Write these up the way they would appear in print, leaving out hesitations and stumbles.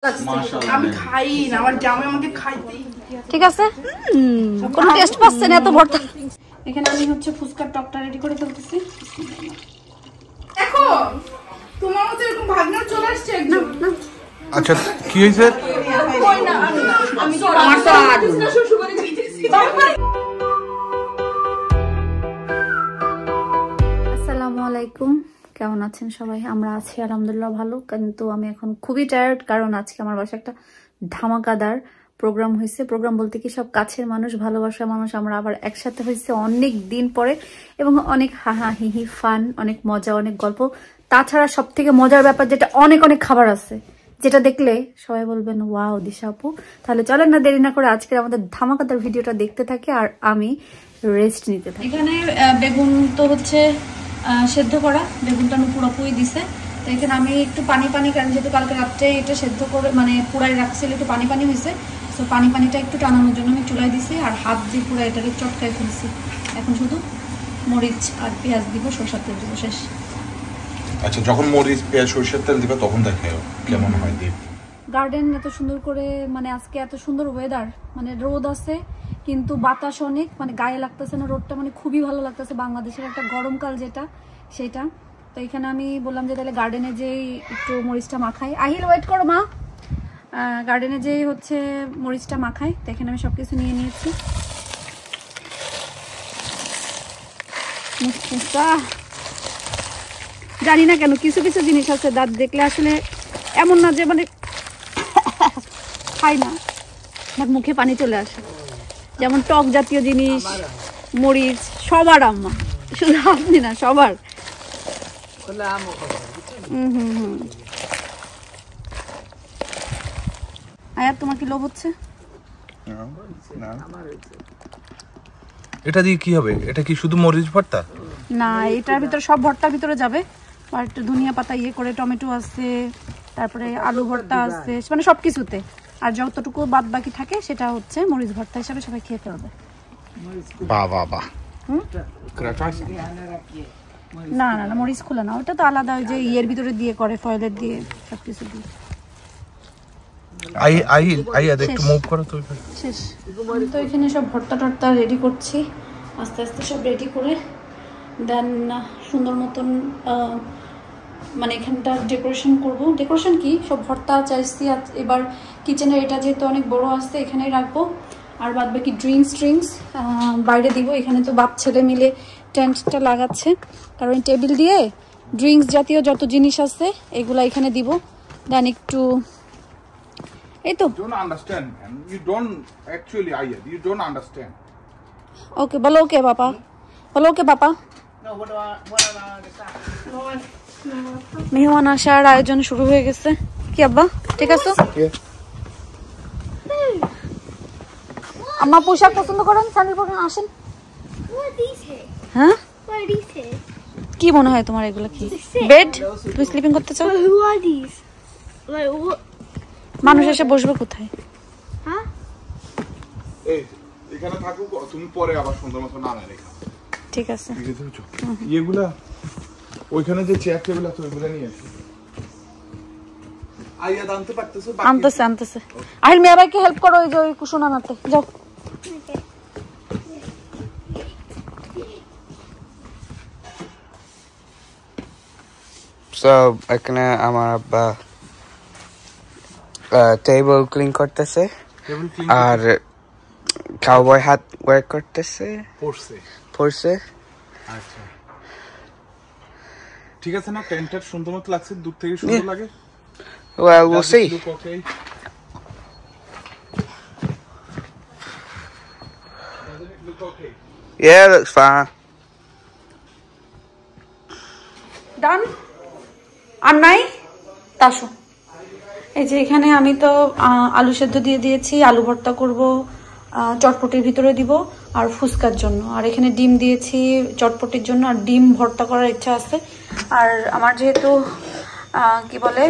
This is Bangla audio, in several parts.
আমি খাই না, আমার জামাই আমাকে খাইতে। ঠিক আছে, কোনো টেস্ট পাচ্ছে না এত ভর্তা। এখানে আমি হচ্ছে ফুচকার টকটা রেডি করে ফেলতেছি। দেখো তোমার মতো এরকম ভাগনা চলে আসছে একদম। আচ্ছা কি হয়েছে? আসসালামু আলাইকুম, কেমন আছেন সবাই? আমরা আছি আলহামদুলিল্লাহ ভালো, কিন্তু আমি এখন খুবই টায়ার্ড, কারণ আজকে আমার বাসায় একটা ধামাকাদার প্রোগ্রাম হয়েছে। প্রোগ্রাম বলতে কি, সব কাছের মানুষ, ভালোবাসার মানুষ আমরা আবার একসাথে হয়েছে অনেক দিন পরে, এবং অনেক হাহা হিহি ফান, অনেক মজা, অনেক গল্প। তাছাড়া সব থেকে মজার ব্যাপার যেটা, অনেক অনেক খাবার আছে, যেটা দেখলে সবাই বলবেন ওয়াও দিশা আপু। তাহলে চলেন না দেরি না করে আজকে আমাদের ধামাকাদার ভিডিওটা দেখতে থাকি, আর আমি রেস্ট নিতে থাকি। এখানে বেগুন তো হচ্ছে সেদ্ধ করা, বেগুনটা পুরোপুরি দিছে। তো এখানে আমি একটু পানি পানি, কারণ যেহেতু কালকে রাত্রে এটা সেদ্ধ করে মানে পুরাই রাখছিল, একটু পানি পানি হয়েছে। তো পানিটা একটু টানানোর জন্য আমি চুলাই দিছি, আর হাত দিয়ে পুরো এটাকে চটকায় ফেলছি। এখন শুধু মরিচ আর পেঁয়াজ দিব, সরষের তেল দিব, শেষ। আচ্ছা, যখন মরিচ পেঁয়াজ সরষের তেল দিবে তখন দেখাও কেমন হয়। দিব গার্ডেন এত সুন্দর করে, মানে আজকে এত সুন্দর ওয়েদার, মানে রোদ আছে কিন্তু বাতাস অনেক, মানে গায়ে লাগতেছে না রোদটা, মানে খুবই ভালো লাগতেছে। বাংলাদেশের একটা গরমকাল যেটা, সেটা। তো এখানে আমি বললাম যে তাহলে গার্ডেনে যেই একটু মরিচটা মাখাই। আহিল ওয়েট করো মা, গার্ডেনে যেই হচ্ছে মরিচটা মাখাই। তো এখানে আমি সবকিছু নিয়ে নিয়েছি। জানি না কেন কিছু কিছু জিনিস আছে দাঁত দেখলে আসলে এমন না যে মানে খাই না, আমার মুখে পানি চলে আসে। যেমন টক জাতীয় জিনিস, মরিচ, সবার আম্মা, শুধু আপনি না, সবার। আয়াত, তোমার কি লোভ হচ্ছে? এটা দিয়ে কি হবে? এটা কি শুধু মরিচ ভর্তা? না, এটার ভিতরে সব ভর্তার ভিতরে যাবে। আর একটু ধনিয়া পাতা ইয়ে করে, টমেটো আছে, তারপরে আলু ভর্তা আছে, মানে সবকিছুতে। আর যতটুকু বাদ বাকি থাকে সেটা হচ্ছে মরিচ ভর্তা হিসাবে সবাই খেয়ে ফেলবে। না না না, মরিচ খোলা না, ওটা তো আলাদা, ওই যে ইয়ের ভিতরে দিয়ে করে, ফয়েলের দিয়ে, সবকিছু দিয়ে। একটু মুভ করো তো। শেষ। তো এখানে সব ভর্তা টর্তা রেডি করছি, আস্তে আস্তে সব রেডি করে দেন সুন্দর মতন মানে এখানটা ডেকোরেশন করব। ডেকোরেশন কি, সব ভর্তা চাইছি এবার কিচেনের, এটা যেহেতু অনেক বড় আসছে এখানেই রাখবো। আর বাদ বাকি ড্রিঙ্কস বাইরে দিব। এখানে তো বাপ ছেলে মিলে টেন্টটা লাগাচ্ছে, কারণ টেবিল দিয়ে ড্রিঙ্কস জাতীয় যত জিনিস আছে এগুলা এখানে দিব। দেন একটু এই তো ওকে বলো, ওকে বাবা বলো, ওকে বাবা। মেহমান আসার আয়োজন শুরু হয়ে গেছে। কি আব্বা, ঠিক আছে? আম্মা পোশাক পছন্দ করেন, স্যান্ডেল পরেন, আসেন। হ্যাঁ, কি মনে হয় তোমার এগুলো? কি বেড? তুমি স্লিপিং করতে চাও? মানুষ এসে বসবে কোথায়? এখানে থাকো, তুমি পরে আবার সুন্দর মতো নামে রেখা। ঠিক আছে। এগুলা ওইখানে যে চেয়ার টেবিল আছে ওইগুলা নিয়ে আসো। আইয়া আনতে পারতেছো? আনতেছে। আহিল মেয়ে ভাইকে হেল্প করো, ওই যে ওই কুশন আনাতে যাও। So এখানে আমার আব্বা টেবিল ক্লিন করতেছে, আর কাউবয় হাত ওয়ার্ক করতেছে, পড়ছে। আচ্ছা, ঠিক আছে না? টেন্টটা সুন্দর মতো লাগছে, দূর থেকে সুন্দর লাগে। Well, we'll see. Okay. Doesn't it look okay? Yeah, looks fine. ডান। আর নাই তাসো। এই যে এখানে আমি তো আলু সেদ্ধ দিয়ে দিয়েছি, আলু ভর্তা করব, চটপটির ভিতরে দিব, আর ফুচকার জন্য। আর এখানে ডিম দিয়েছি চটপটির জন্য, আর ডিম ভর্তা করার ইচ্ছা আছে। আর আমার যেহেতু কি বলে,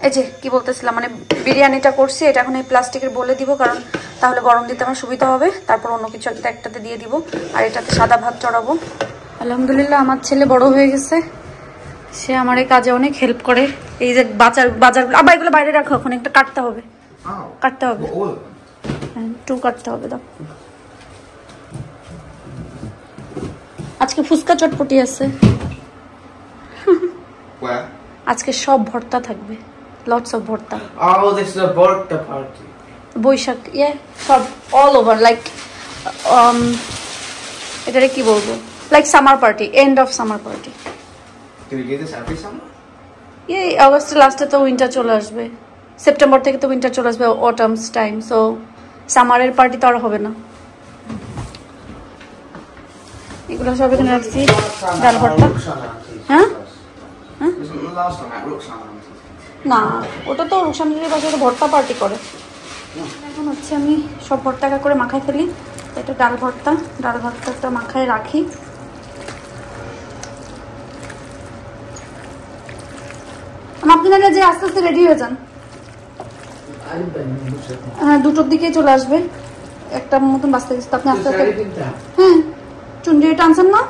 এই যে কি বলতেছিলাম, মানে বিরিয়ানিটা করছি, এটা এখন এই প্লাস্টিকের বলে দিব, কারণ তাহলে গরম দিতে আমার সুবিধা হবে। তারপর অন্য কিছু একটাতে দিয়ে দিব, আর এটাতে সাদা ভাত চড়াবো। আলহামদুলিল্লাহ আমার ছেলে বড় হয়ে গেছে, সে আমার এই কাজে অনেক হেল্প করে। এই যে বাজার আবার এগুলো বাইরে রাখো, এখন একটা কাটতে হবে, হ্যাঁ 2 কাটতে হবে। দাও, আজকে ফুচকা চটপটি আছে, আজকে সব ভর্তা থাকবে, lots of bharta. Oh, this is a birthday party. Boishakh সব অল ওভার, লাইক এটারে কি বলবো, like summer party, end of summer party. Do we get this every summer? আগস্টের লাস্টে তো উইন্টার চলে আসবে, সেপ্টেম্বর থেকে তো উইন্টার চলে আসবে, অটামস টাইম, সো সামারের পার্টি তো আর হবে না। এগুলো সব এখানে রাখছি, ডাল ভর্তা। হ্যাঁ না, ওটা তো রুকসানের বাসায় ভর্তা পার্টি করে। এখন হচ্ছে আমি সব ভর্তা করে মাখাই ফেলি। এটা ডাল ভর্তাটা মাখায় রাখি। আপনারা যে আস্তে আস্তে রেডি হয়ে যান, হ্যাঁ 2টোর দিকে চলে আসবে, একটা মতন বাঁচতে গেছে, আপনি আস্তে আস্তে, হ্যাঁ চুন্ডি টানছেন না,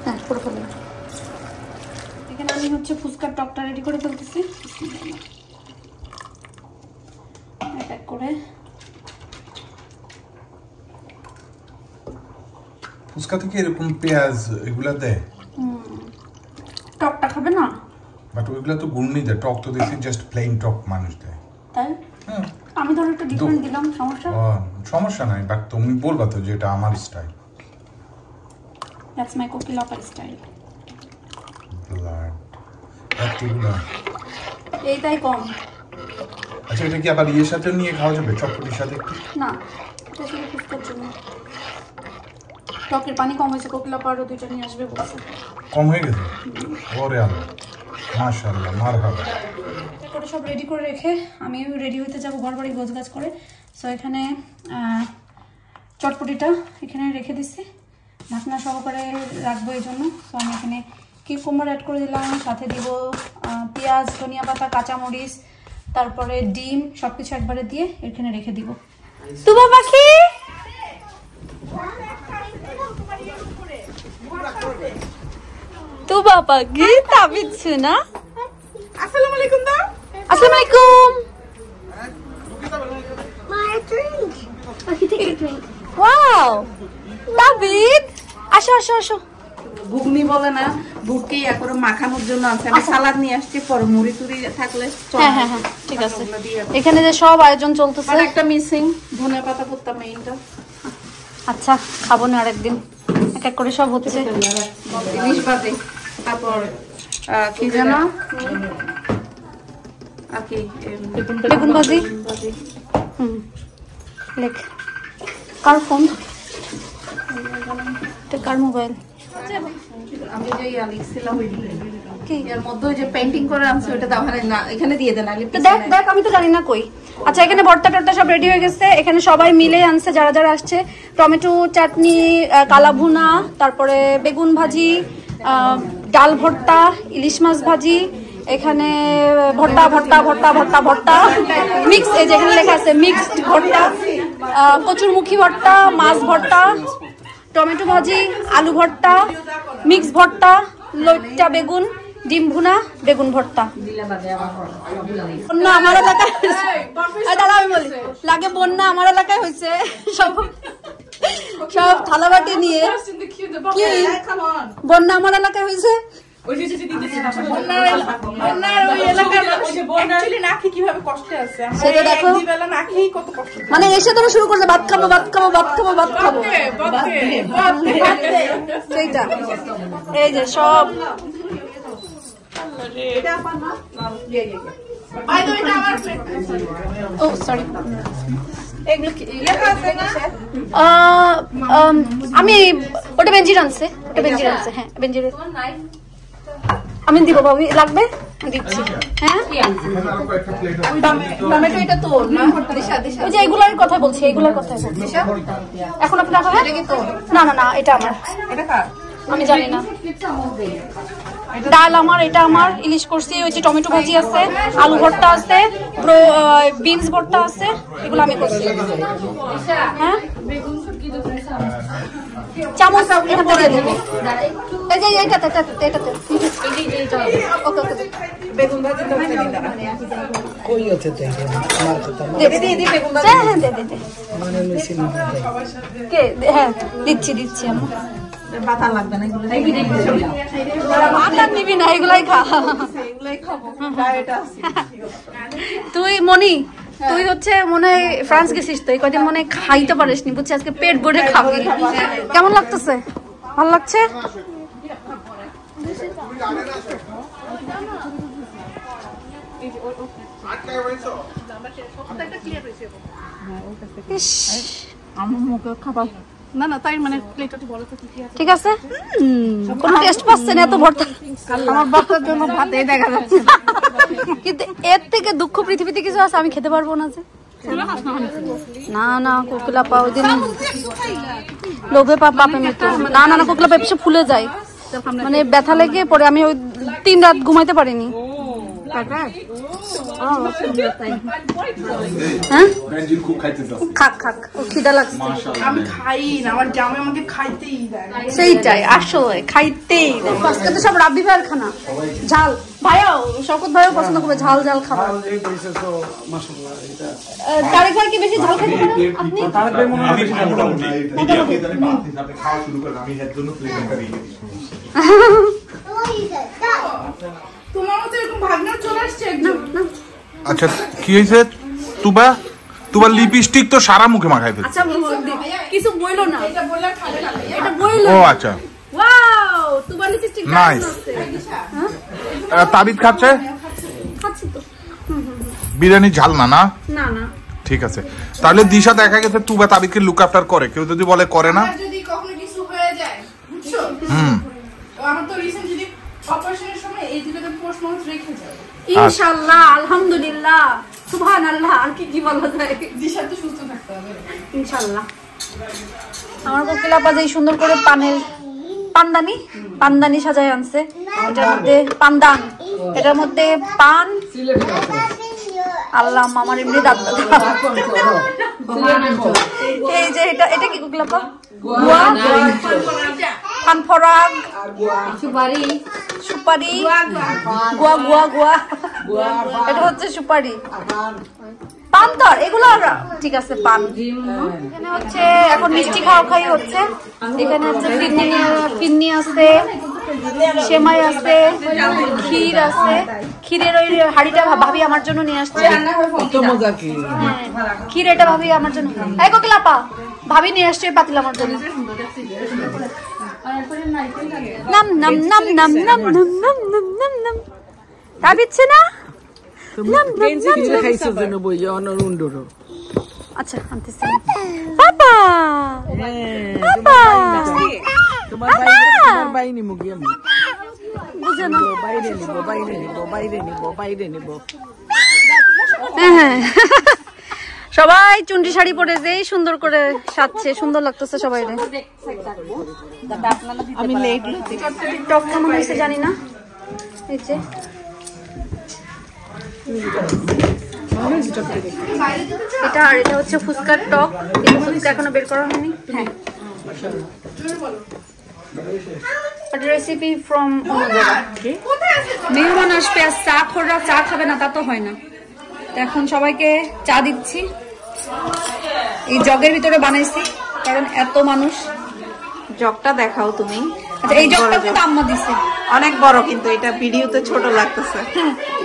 হ্যাঁ করে ফেলেন। এখানে আমি হচ্ছে ফুচকার টকটা রেডি করে ফেলতেছি এক করে। ফুচকা থেকে এরকম পেঁয়াজ এগুলা দেয়, টকটা খাবে না, বাট ওইগুলা তো গুড় নেই দেয়, টক তো দেখছি জাস্ট প্লেন টক মানুষ দেয়। তাই আমি ধরো একটু ডিফারেন্ট দিলাম, সমস্যা নাই, বাট তুমি বলবা তো যে এটা আমার style. That's my cookie locker style. Blood এতগুলা, এইটাই কম। আচ্ছা এটা কি আবার ইয়ের সাথে নিয়ে খাওয়া যাবে, চটপটির সাথে একটু? না, এটা শুধু ফুচকার জন্য। টকের পানি কম হয়েছে, কোকিলা পাউডার 2টা নিয়ে আসবে বলছে। কম হয়ে গেছে? ওরে আল্লাহ, মাশাআল্লাহ, মারহাবা। করে সব রেডি করে রেখে আমিও রেডি হতে যাবো ঘরবাড়ি গোছগাছ করে। সো এখানে চটপটিটা এখানে রেখে দিচ্ছি, ঢাকনা সহকারে রাখবো এই জন্য। সো আমি এখানে কিউকাম্বার অ্যাড করে দিলাম, সাথে দিব পেঁয়াজ, ধনিয়া পাতা, কাঁচামরিচ, তারপরে ডিম, সবকিছু একবারে দিয়ে এখানে রেখে দিব। তুবা পাখি তুবা পাখি তাবিচ্ছু না। আসসালামু আলাইকুম দা। আসসালামু আলাইকুম। My drink. Okay, take a drink. Wow Tabid, আসো আসো আসো। ঘুগনি বলে না, বুটকে করে মাখানোর জন্য আছে। আমি সালাদ নিয়ে আসছি, পরে মুড়ি টুড়ি থাকলে। হ্যাঁ হ্যাঁ হ্যাঁ ঠিক আছে। এখানে যে সব আয়োজন চলতেছে, আর একটা মিসিং ধনিয়া পাতা পুত্তা মেইনটা। আচ্ছা খাবো না আরেকদিন, এক এক করে সব হচ্ছে। ইলিশ ভাজি, তারপর কি জানো কি বেগুন ভাজি। লেখ কার ফোন, কার মোবাইল? আমি যে লিখছিলাম কি এর মধ্যে যে পেইন্টিং করে আনছি ওটা দাও না, এখানে দিয়ে দেন। দেখ দেখ, আমি তো জানি না কই। আচ্ছা এখানে ভর্তা টর্তা সব রেডি হয়ে গেছে, এখানে সবাই মিলে আনছে যারা যারা আসছে। টমেটো চাটনি, কালা ভুনা, তারপরে বেগুন ভাজি, ডাল ভর্তা, ইলিশ মাছ ভাজি, এখানে ভর্তা ভর্তা ভর্তা ভর্তা ভর্তা মিক্স, এই যে এখানে লেখা আছে মিক্সড ভর্তা, কচুরমুখী ভর্তা, মাছ ভর্তা, টমেটো ভাজি, আলু ভর্তা, মিক্স ভর্তা, লইট্টা বেগুন, ডিম ভুনা, বেগুন ভর্তা। বন্যা আমার এলাকায়, দাদা আমি বলি লাগে, বন্যা আমার এলাকায় হয়েছে। সব সব থালাবাটি নিয়ে, কি বন্যা আমার এলাকায় হয়েছে। মানে এসে তুমি শুরু করছে ভাত খাবো ভাত খাবো ভাত খাবো ভাত খাবো, সেইটা। এই যে সব ও সরি, আমি ওটা বেঞ্জির আনছে, ওটা বেঞ্জির আনছে। হ্যাঁ বেঞ্জির আমি দিব, ভাবি লাগবে দিচ্ছি। হ্যাঁ টমেটো এটা তো ওই যে এগুলার কথা বলছি, এগুলার কথা বলছি। এখন আপনি রাখাবেন? না না না, এটা আমার, এটা কার আমি জানি না। ডাল আমার, এটা আমার, ইলিশ করছি, ওই যে টমেটো ভাজি আছে, আলু ভর্তা আছে, বিনস ভর্তা আছে, এগুলো আমি করছি। হ্যাঁ চামচ এখান থেকে, এই যে এইটাতে, এটাতে। ওকে ওকে। বেগুন ভাজি তো কই আছে তাই আমার কথা দে বেগুন ভাজি হ্যাঁ দে মানে মিশিয়ে নিতে কে হ্যাঁ দিচ্ছি আমি বাতা লাগবে না এগুলো বাতা নিবি না এগুলাই খা এগুলাই খাবো ডায়েট আছে তুই মনি তুই হচ্ছে মনে হয় ফ্রান্স গেছিস তো এই কদিন মনে হয় খাইতে পারিস নি বুঝছিস আজকে পেট ভরে খাবি কেমন লাগতেছে ভালো লাগছে আমার মুখে খাবার না না তাই মানে প্লেটটা বলো তো কি আছে ঠিক আছে কোন টেস্ট পাচ্ছেন এত ভর্তা আমার বাচ্চার জন্য ভাতেই দেখা যাচ্ছে কিন্তু এর থেকে দুঃখ পৃথিবীতে কিছু আছে আমি খেতে পারবো না যে না কোকিলা পা ওই দিন লোভে পাপে মৃত্যু না কোকিলা পা এসে ফুলে যায় মানে ব্যথা লেগে পরে আমি ওই 3 রাত ঘুমাইতে পারিনি খাক খিদা লাগছে আমি খাই না আমার জামাই আমাকে খাইতেই দেয় সেইটাই আসলে খাইতেই দেয় আজকে তো সব রাব্বি ভাইয়ের খানা ঝাল ভাইও শওকত ভাইও পছন্দ করে ঝাল খাবার এই কইছে তো মাশাআল্লাহ এটা তারেক ভাই কি বেশি ঝাল খেতে পারেন আপনি তারেক ভাই মনে হয় বেশি ঝাল খায় খাওয়া শুরু করে আমি এর জন্য প্লেটটা দিয়ে দিই তোমার মতো এরকম ভাগনা চলে আসছে একদম আচ্ছা কি হয়েছে তুবা লিপস্টিক তো সারা মুখে মাখাই ফেলছে আচ্ছা কিছু বইলো না এটা বললে খাবে না এটা বইলো ও আচ্ছা ওয়াও তোমার লিপস্টিক নাইস তাবিদ খাচ্ছে খাচ্ছি তো বিরিয়ানি ঝাল না না ঠিক আছে তাহলে দিশা দেখা গেছে তুবা তাবিদকে লুক আফটার করে কেউ যদি বলে করে না যদি কখনো কিছু হয়ে যায় বুঝছো আমার তো রিসেন্ট যদি অপারেশনের সময় এই দুটোতে পোস্ট মাউথ রেখে যায় ইনশাআল্লাহ আলহামদুলিল্লাহ সুবহানাল্লাহ আর কি বলা যায় দিশা তো সুস্থ থাকতে হবে ইনশাআল্লাহ আমার কোকিলা পা যেই সুন্দর করে পানদানি সাজায় আনছে এটার মধ্যে পানদান এটার মধ্যে পান আল্লাহ আমার এমনি দাঁত এই যে এটা কি কোকিলা পা গুয়া পান ফরাগ সুপারি গুয়া এটা হচ্ছে সুপারি পান তো এগুলো ঠিক আছে পান এখানে হচ্ছে এখন মিষ্টি খাওয়াই হচ্ছে এখানে হচ্ছে ফিরনি আছে সেমাই আছে ক্ষীর আছে ক্ষীরের ওই হাড়িটা ভাবি আমার জন্য নিয়ে আসছে ক্ষীর এটা ভাবি আমার জন্য এই কোকিলাপা ভাবি নিয়ে আসছে পাতিল আমার জন্য নাম নাম নাম নাম নাম নাম নাম নাম নাম নাম তা দিচ্ছে না আচ্ছা আনতেছি পাপা বুঝে না সবাই চুন্ডি শাড়ি পরে যেই সুন্দর করে সাজছে সুন্দর লাগতেছে সবাই আমি লেট টক কেমন হয়েছে জানি না এই যে এটা আর এটা হচ্ছে ফুচকার টক এই ফুচকা এখনো বের করা হয়নি হ্যাঁ রেসিপি ফ্রম মেহমান আসবে আর চা খোররা চা খাবে না তা তো হয় না এখন সবাইকে চা দিচ্ছি এই জগের ভিতরে বানাইছি কারণ এত মানুষ জগটা দেখাও তুমি আচ্ছা এই জগটা কিন্তু আম্মা দিছে অনেক বড় কিন্তু এটা ভিডিওতে ছোট লাগতেছে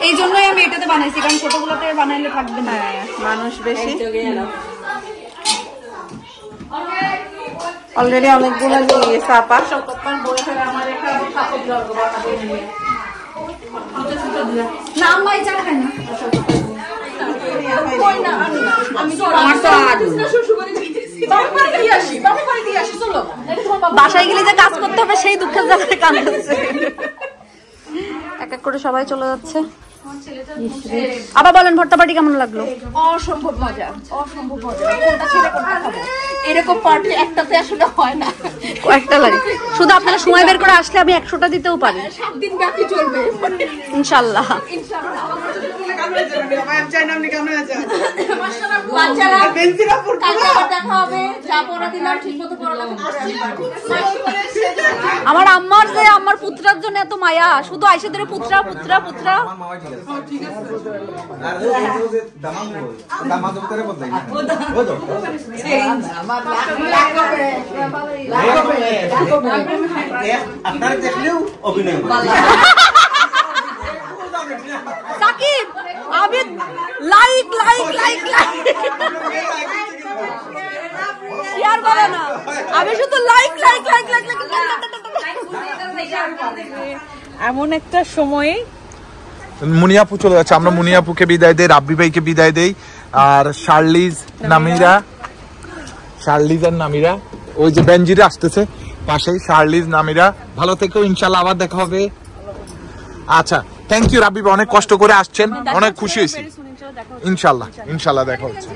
এই জন্যই আমি এটাতে বানাইছি কারণ ছোটগুলোতে বানাইলে থাকবে না মানুষ বেশি অলরেডি অনেকগুলো নিয়ে গেছে আপা না আম্মা এই চা খায় না বাসায় গেলে যে কাজ করতে হবে সেই দুঃখের জায়গায় কাঁদছে এক এক করে সবাই চলে যাচ্ছে আবার বলেন ভর্তা পার্টি কেমন লাগলো অসম্ভব মজা কোনটা ছেড়ে কোনটা খাবো এরকম পার্টি একটাতে আসলে হয় না কয়েকটা লাগে শুধু আপনারা সময় বের করে আসলে আমি 100টা দিতেও পারি 7 দিন ব্যাপী চলবে ইনশাআল্লাহ বাচ্চারা কালকে আবার দেখা হবে। যা পড়া দিলাম ঠিকমতো পড়ালেখা আমার আম্মার যে আমার পুত্রার জন্য এত মায়া, শুধু আইসা ধরে পুত্রা পুত্রা পুত্রা। আপনারা দেখলেও অভিনয় সাকিব আমি like like like like share করো না, আমি শুধু like like like like like. এমন একটা সময়ে মুনিয়াপু চলে যাচ্ছে, আমরা মুনিয়াপুকে বিদায় দেই, রাব্বি ভাইকে বিদায় দেই, আর শার্লিজ নামিরা, শার্লিজ আর নামিরা, ওই যে বেনজিরে আসতেছে পাশেই, শার্লিজ নামিরা ভালো থেকো, ইনশাল্লাহ আবার দেখা হবে। আচ্ছা থ্যাংক ইউ রাব্বি ভাই, অনেক কষ্ট করে আসছেন, অনেক খুশি হয়েছি। ইনশাল্লাহ ইনশাল্লাহ দেখা হচ্ছে।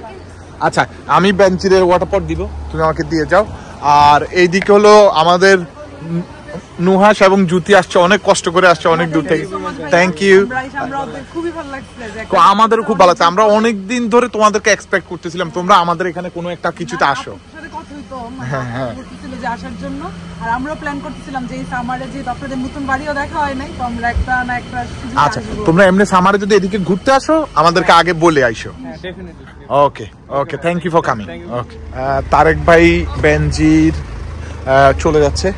আচ্ছা আমি বেনজিরের ওয়াটারপট দিব, তুমি আমাকে দিয়ে যাও। আর এইদিকে হলো আমাদের নুহাস এবং জ্যোতি আসছে, অনেক কষ্ট করে আসছে অনেক দূর থেকে, থ্যাংক ইউ। আমাদেরও খুব ভালো লাগছে, আমরা অনেক দিন ধরে তোমাদেরকে এক্সপেক্ট করতেছিলাম তোমরা আমাদের এখানে কোনো একটা কিছুতে আসো। হ্যাঁ হ্যাঁ আসার জন্য, আর আমরাও প্ল্যান করতেছিলাম যে এই সামারে যে আপনাদের নতুন বাড়িও দেখা হয় নাই, তো আমরা একটা না একটা। আচ্ছা তোমরা এমনি সামারে যদি এদিকে ঘুরতে আসো আমাদেরকে আগে বলে আইসো। Okay okay thank you for coming. Okay Tarek ভাই বেনজির চলে যাচ্ছে,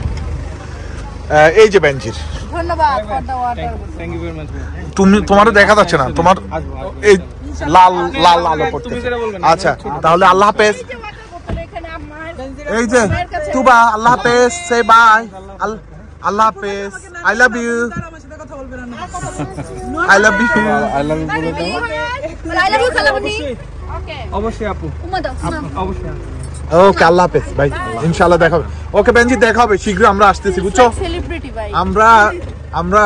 এই যে বেনজির, ধন্যবাদ। তুমি তোমারও দেখা যাচ্ছে না, তোমার এই লাল লাল আলো পড়তেছে। আচ্ছা তাহলে আল্লাহ হাফেজ। এই যে তুবা আল্লাহ হাফেজ, সে বাই, আল্লাহ হাফেজ, I love you, I love you, I love you বলে দাও। আই লাভ ইউ খালামণি। অবশ্যই আপু, অবশ্যই। ওকে আল্লাহ হাফেজ ভাই, ইনশাআল্লাহ দেখা হবে। ওকে বেনজি দেখা হবে শীঘ্রই, আমরা আসতেছি বুঝছো। সেলিব্রিটি ভাই আমরা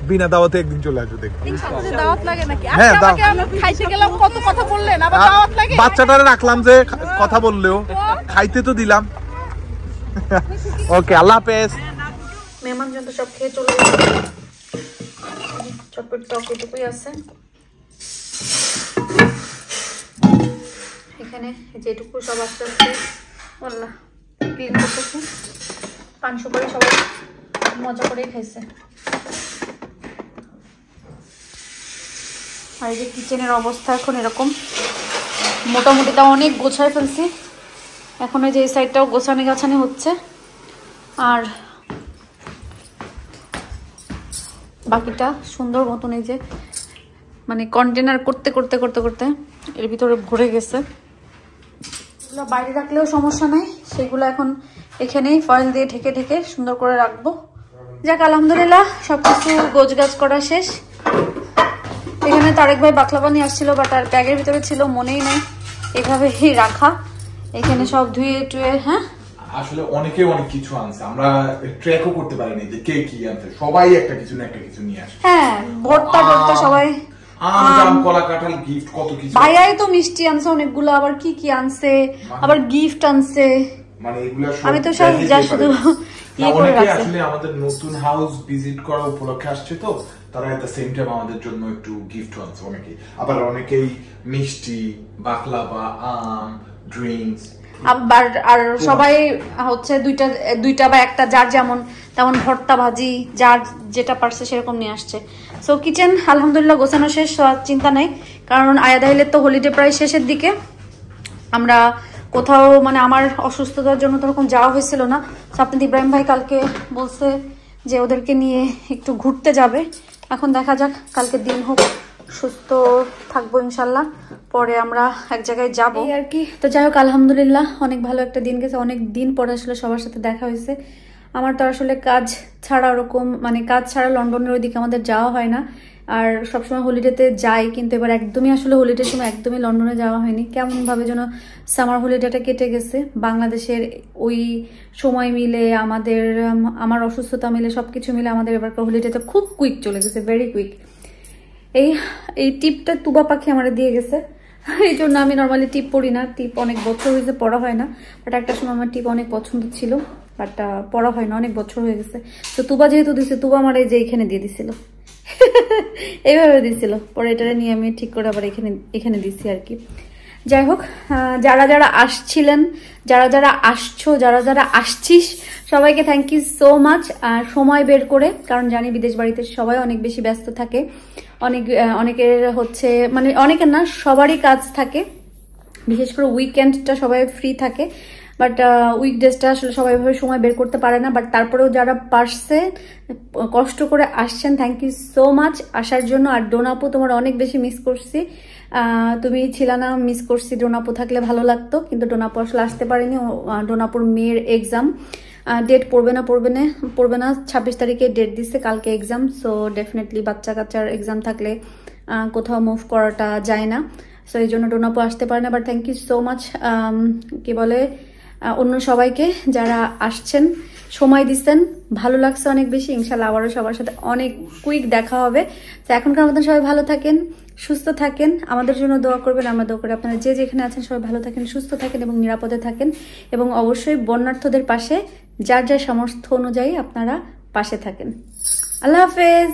বিনা দাওয়াতে একদিন চলে আসবো দেখো। দাওয়াত লাগে নাকি? হ্যাঁ আমাকে আমরা খাইতে গেলাম, কত কথা বললেন, আবার দাওয়াত লাগে? বাচ্চাটারে রাখলাম যে কথা বললেও, খাইতে তো দিলাম। ওকে আল্লাহ হাফেজ। মেহমান যত সব খেয়ে চলে গেছে, চপের টক এটুকুই আছে এখানে, যেটুকু সব আস্তে আস্তে আল্লাহ ক্লিন করতেছি। পান সুপারি সবাই মজা করেই খাইছে। আর এই যে কিচেনের অবস্থা এখন এরকম, মোটামুটি তা অনেক গোছায় ফেলছি। এখন ওই যে এই সাইডটাও গোছানি গাছানি হচ্ছে, আর বাকিটা সুন্দর মতন এই যে মানে কন্টেনার করতে করতে করতে করতে এর ভিতরে ভরে গেছে। এগুলো বাইরে রাখলেও সমস্যা নাই, সেগুলো এখন এখানেই ফয়েল দিয়ে ঢেকে ঢেকে সুন্দর করে রাখবো। যাক আলহামদুলিল্লাহ সবকিছু গোছগাছ করা শেষ। এখানে তারেক ভাই বাকলাবা নিয়ে আসছিল, বাট আর ব্যাগের ভিতরে ছিল, মনেই নাই এভাবেই রাখা। এখানে সব ধুয়ে টুয়ে, হ্যাঁ আসলে অনেকে অনেক কিছু আনছে, আমরা ট্র্যাকও করতে পারিনি যে কে কি আনছে, সবাই একটা কিছু না একটা কিছু নিয়ে আসে। হ্যাঁ ভর্তা ভর্তা সবাই, আম কলা কাঁঠাল গিফট কত কিছু। ভাইয়াই তো মিষ্টি আনছে অনেকগুলো, আবার কি কি আনছে, আবার গিফট আনছে, মানে এগুলা আমি তো সব যা শুধু আসলে আমাদের নতুন হাউস ভিজিট করা উপলক্ষে আসছে, তো তারা এট দ্য সেম টাইম আমাদের জন্য একটু গিফট আনছে অনেকেই, আবার অনেকেই মিষ্টি, বাকলাবা, আম, ড্রিঙ্কস, আবার আর সবাই হচ্ছে দুইটা বা একটা যার যেমন তেমন ভর্তা ভাজি যার যেটা পারছে সেরকম নিয়ে আসছে। সো কিচেন আলহামদুলিল্লাহ গোছানো শেষ, চিন্তা নাই, কারণ আয়াদাহিলের তো হলিডে প্রায় শেষের দিকে। আমরা কোথাও মানে আমার অসুস্থতার জন্য তো ওরকম যাওয়া হয়েছিল না। আপনাদের ইব্রাহিম ভাই কালকে বলছে যে ওদেরকে নিয়ে একটু ঘুরতে যাবে, এখন দেখা যাক কালকে দিন হোক, সুস্থ থাকবো ইনশাল্লাহ, পরে আমরা এক জায়গায় যাবো আর কি। তো যাই হোক আলহামদুলিল্লাহ অনেক ভালো একটা দিন গেছে, অনেক দিন পরে আসলে সবার সাথে দেখা হয়েছে। আমার তো আসলে কাজ ছাড়া ওরকম মানে কাজ ছাড়া লন্ডনের ওইদিকে আমাদের যাওয়া হয় না, আর সবসময় হলিডেতে যাই, কিন্তু এবার একদমই আসলে হলিডের সময় একদমই লন্ডনে যাওয়া হয়নি। কেমনভাবে যেন সামার হলিডেটা কেটে গেছে, বাংলাদেশের ওই সময় মিলে আমার অসুস্থতা মিলে সবকিছু মিলে আমাদের এবারকার হলিডেটা খুব কুইক চলে গেছে, ভেরি কুইক। এই টিপটা তুবা পাখি আমার দিয়ে গেছে, এই জন্য আমি নর্মালি টিপ পড়ি না, টিপ অনেক বছর হয়েছে পড়া হয় না, বাট একটা সময় আমার টিপ অনেক পছন্দ ছিল, বাট পড়া হয় না, অনেক বছর হয়ে গেছে। তো তুবা যেহেতু দিছে, তুবা আমার এই যে এখানে দিয়ে দিছিল, এইভাবে দিছিল, পরে এটা নিয়ে আমি ঠিক করে আবার এখানে দিছি আর কি। যাই হোক, যারা যারা আসছিলেন, যারা যারা আসছো, যারা যারা আসছিস, সবাইকে থ্যাংক ইউ সো মাচ সময় বের করে, কারণ জানি বিদেশ বাড়িতে সবাই অনেক বেশি ব্যস্ত থাকে, অনেকের হচ্ছে মানে অনেকের না সবারই কাজ থাকে, বিশেষ করে উইকেন্ডটা সবাই ফ্রি থাকে, বাট উইকডেজটা আসলে সবাই ভাবে সময় বের করতে পারে না। বাট তারপরেও যারা পারছে, কষ্ট করে আসছেন, থ্যাংক ইউ সো মাচ আসার জন্য। আর ডোনাপু, তোমার অনেক বেশি মিস করছি, তুমি ছিলা না, মিস করছি। ডোনাপু থাকলে ভালো লাগতো, কিন্তু ডোনাপু আসলে আসতে পারেনি। ডোনাপুর মেয়ের এক্সাম, ডেট পড়বে না 26 তারিখে ডেট দিচ্ছে, কালকে এক্সাম। সো ডেফিনেটলি বাচ্চা কাচ্চার এক্সাম থাকলে কোথাও মুভ করাটা যায় না, সো এই জন্য ডোনাপু আসতে পারে না। But thank you so much কি বলে অন্য সবাইকে যারা আসছেন, সময় দিচ্ছেন, ভালো লাগছে অনেক বেশি। ইনশাল্লাহ আবারও সবার সাথে অনেক কুইক দেখা হবে। তো এখনকার মতন সবাই ভালো থাকেন, সুস্থ থাকেন, আমাদের জন্য দোয়া করবেন, আমরা দোয়া করি আপনারা যে যেখানে আছেন সবাই ভালো থাকেন, সুস্থ থাকেন এবং নিরাপদে থাকেন, এবং অবশ্যই বন্যার্থদের পাশে যার যার সামর্থ্য অনুযায়ী আপনারা পাশে থাকেন। আল্লাহ হাফেজ।